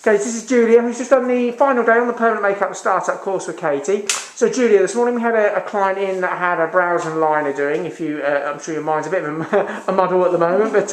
Okay, this is Julia, who's just done the final day on the permanent makeup startup course with Katy. So Julia, this morning we had a client in that had a brows and liner doing. If you, I'm sure your mind's a bit of a muddle at the moment, but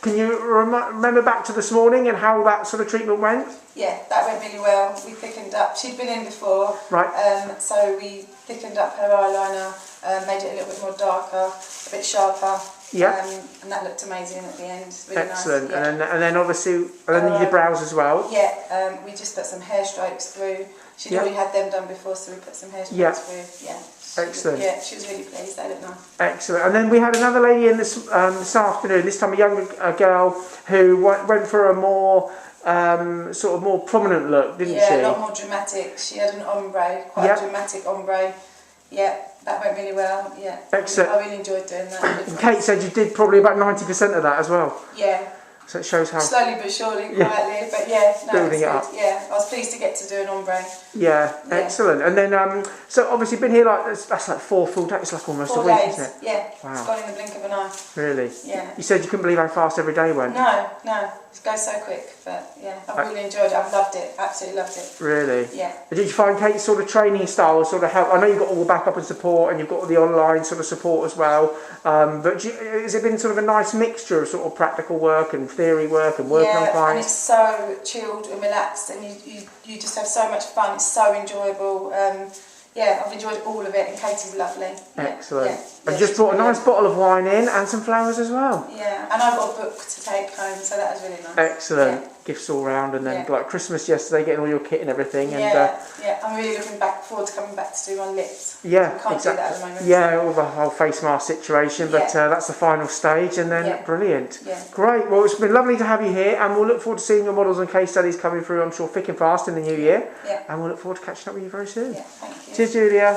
can you remember back to this morning and how that sort of treatment went? Yeah, that went really well. We thickened up. She'd been in before, right? So we thickened up her eyeliner, made it a little bit more darker, a bit sharper. Yeah. And that looked amazing at the end. Really Excellent. Nice. Yeah. And then obviously, you did brows as well. Yeah. We just put some hair strokes through. She'd already had them done before, so we put some hair strokes through. Yeah. Excellent. Yeah, she was really pleased. They look nice. Excellent. And then we had another lady in this afternoon. This time a young girl who went for a more sort of more prominent look, didn't she? Yeah, a lot more dramatic. She had an ombre, quite a dramatic ombre. Yeah, that went really well. Yeah. Excellent. I really enjoyed doing that. And Kate said you did probably about 90% of that as well. Yeah. So it shows how slowly but surely, quietly, but yeah, no, building it up. Yeah, I was pleased to get to do an ombre. Yeah, excellent. And then, so obviously been here like that's like 4 full days. It's like almost 4 a week, days. isn't it? Yeah. Wow. It's gone in the blink of an eye. Really? Yeah. You said you couldn't believe how fast every day went. No, it goes so quick. But yeah, I've really enjoyed it. I've loved it. Absolutely loved it. Really? Yeah. Did you find Kate's sort of training style sort of help? I know you've got all the backup and support, and you've got all the online sort of support as well. But has it been sort of a nice mixture of sort of practical work and theory work and working on clients? And it's so chilled and relaxed, and you just have so much fun. It's so enjoyable. Yeah, I've enjoyed all of it, and Katy's lovely. Excellent. Yeah. And just brought a nice bottle of wine in and some flowers as well. Yeah, and I've got a book to take home, so that was really nice. Excellent. Yeah. Gifts all round, and then like Christmas yesterday, getting all your kit and everything. Yeah, I'm really looking forward to coming back to do my lips. Yeah, I can't do that at the moment. Yeah, all the whole face mask situation, but that's the final stage, and then brilliant. Yeah. Great. Well, it's been lovely to have you here, and we'll look forward to seeing your models and case studies coming through, I'm sure, thick and fast in the new year. Yeah. And we'll look forward to catching up with you very soon. Yeah, thank you. Cheers, Julia.